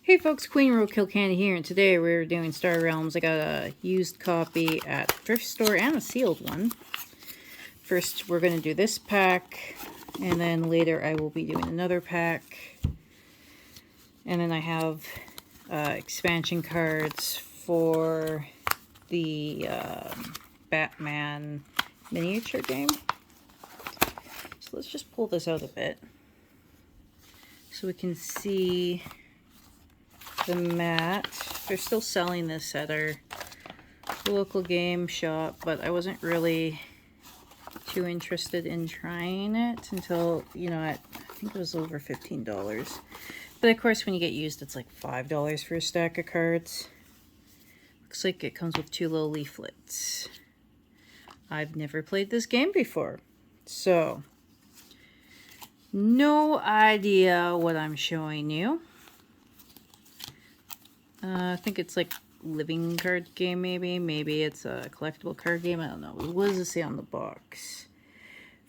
Hey folks, Queen Roadkill Candy here, and today we're doing Star Realms. I got a used copy at thrift store and a sealed one. First, we're going to do this pack, and then later I will be doing another pack. And then I have expansion cards for the Batman miniature game. So let's just pull this out a bit so we can see the mat. They're still selling this at our local game shop, but I wasn't really too interested in trying it until, you know, I think it was over $15. But of course, when you get used, it's like $5 for a stack of cards. Looks like it comes with 2 little leaflets. I've never played this game before, so no idea what I'm showing you. I think it's like living card game, maybe. Maybe it's a collectible card game. I don't know. What does it say on the box?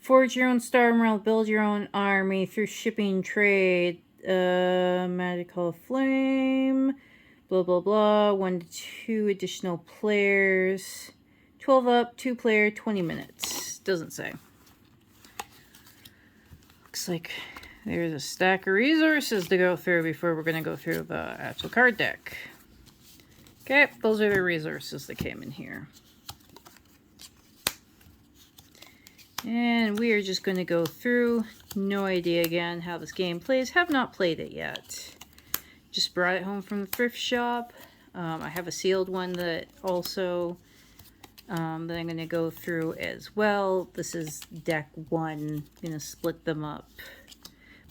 Forge your own Star Emerald, build your own army through shipping trade. Magical Flame, blah blah blah. 1 to 2 additional players. 12 up, 2 player, 20 minutes. Doesn't say. Looks like there's a stack of resources to go through before we're going to go through the actual card deck. Okay, those are the resources that came in here. And we are just going to go through. No idea again how this game plays. Have not played it yet. Just brought it home from the thrift shop. I have a sealed one that also that I'm going to go through as well. This is deck 1. I'm going to split them up,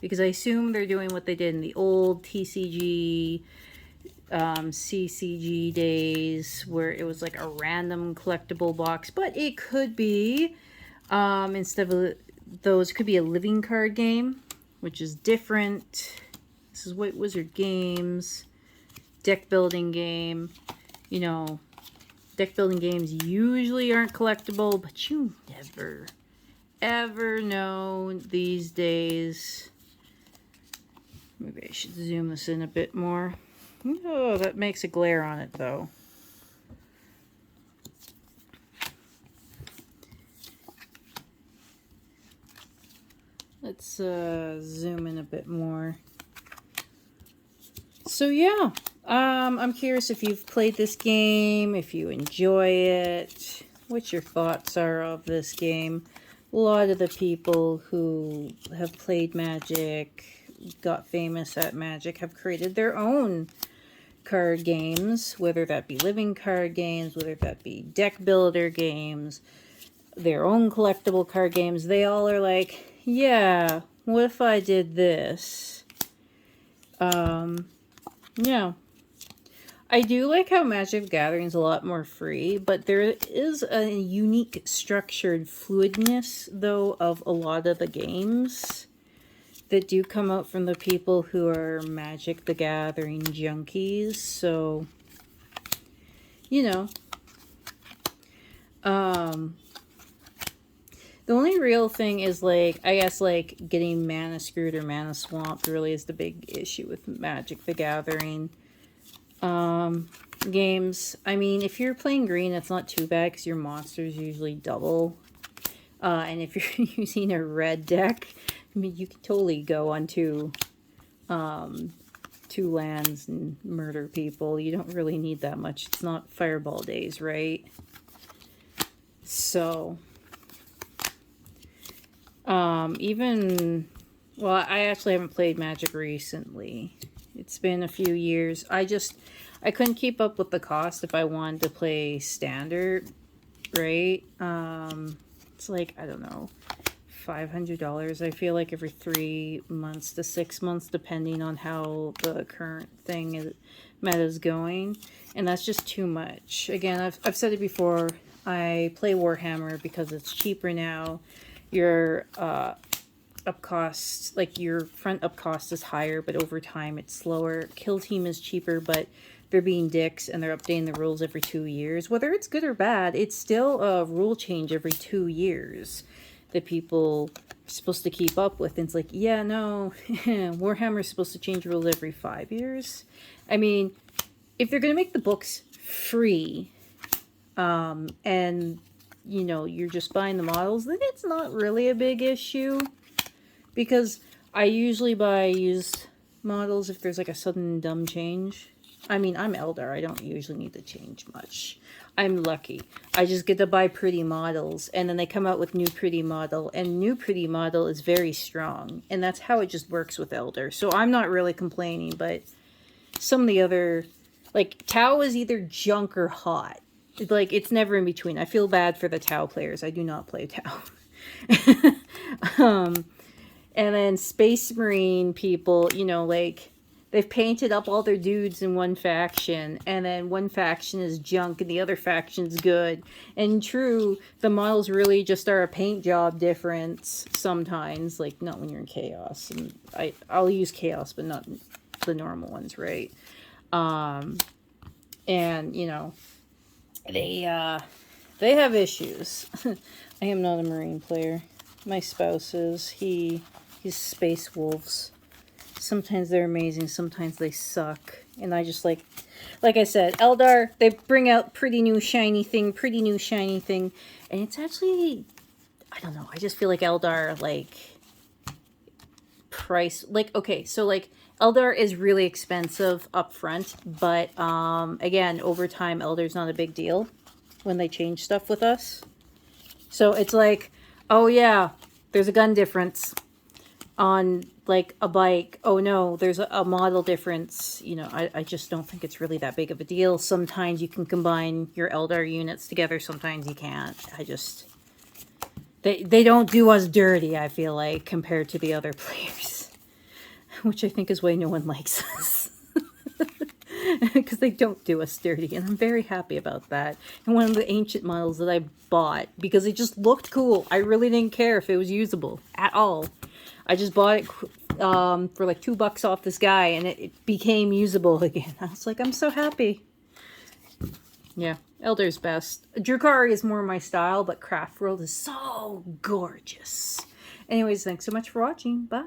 because I assume they're doing what they did in the old TCG, CCG days, where it was like a random collectible box. But it could be, instead of those, it could be a living card game, which is different. This is White Wizard Games, deck building game. You know, deck building games usually aren't collectible, but you never, ever know these days. Maybe I should zoom this in a bit more. Oh, that makes a glare on it, though. Let's zoom in a bit more. So yeah, I'm curious if you've played this game, if you enjoy it, what your thoughts are of this game. A lot of the people who have played Magic, got famous at Magic, have created their own card games, whether that be living card games, whether that be deck builder games, their own collectible card games. They all are like, yeah, what if I did this? Yeah. I do like how Magic the Gathering is a lot more free, but there is a unique structured fluidness, though, of a lot of the games that do come out from the people who are Magic the Gathering junkies. So, you know, the only real thing is, like, I guess, like, getting mana screwed or mana swamped really is the big issue with Magic the Gathering games. I mean, if you're playing green, it's not too bad because your monsters usually double. And if you're using a red deck, I mean, you can totally go on 2 lands and murder people. You don't really need that much. It's not Fireball days, right? So, even, well, I actually haven't played Magic recently. It's been a few years. I couldn't keep up with the cost if I wanted to play standard, right? It's like, I don't know, $500, I feel like, every 3 months to 6 months, depending on how the current meta is going. And that's just too much. Again, I've said it before, I play Warhammer because it's cheaper now. Your up cost, like your front up cost, is higher, but over time it's slower. Kill Team is cheaper, but they're being dicks and they're updating the rules every 2 years. Whether it's good or bad, it's still a rule change every 2 years that people supposed to keep up with. And it's like, yeah, no, Warhammer's supposed to change rules every 5 years. I mean, if they're going to make the books free, and, you know, you're just buying the models, then it's not really a big issue. Because I usually buy used models if there's like a sudden dumb change. I mean, I'm Eldar. I don't usually need to change much. I'm lucky. I just get to buy pretty models, and then they come out with new pretty model, and new pretty model is very strong, and that's how it just works with Eldar. So I'm not really complaining, but some of the other, like, Tau is either junk or hot. Like, it's never in between. I feel bad for the Tau players. I do not play Tau. And then Space Marine people, you know, like, they've painted up all their dudes in one faction, and then one faction is junk and the other faction's good. And true, the models really just are a paint job difference sometimes, like, not when you're in Chaos. And I'll use Chaos, but not the normal ones, right? And, you know, they have issues. I am not a Marine player. My spouse is. He's Space Wolves. Sometimes they're amazing, sometimes they suck. And I just like I said, Eldar, they bring out pretty new shiny thing. And it's actually, I don't know, I just feel like Eldar, like, price, like, okay, so, like, Eldar is really expensive up front, but, again, over time, Eldar's not a big deal when they change stuff with us. So it's like, oh yeah, there's a gun difference on, like, a bike. Oh no, there's a model difference. You know, I just don't think it's really that big of a deal. Sometimes you can combine your Eldar units together, sometimes you can't. They don't do us dirty, I feel like, compared to the other players. Which I think is why no one likes us. Because they don't do us dirty, and I'm very happy about that. And one of the ancient models that I bought, because it just looked cool. I really didn't care if it was usable at all. I just bought it for like $2 off this guy, and it became usable again. I was like, I'm so happy. Yeah, Eldar's best. Drukhari is more my style, but Craftworld is so gorgeous. Anyways, thanks so much for watching. Bye.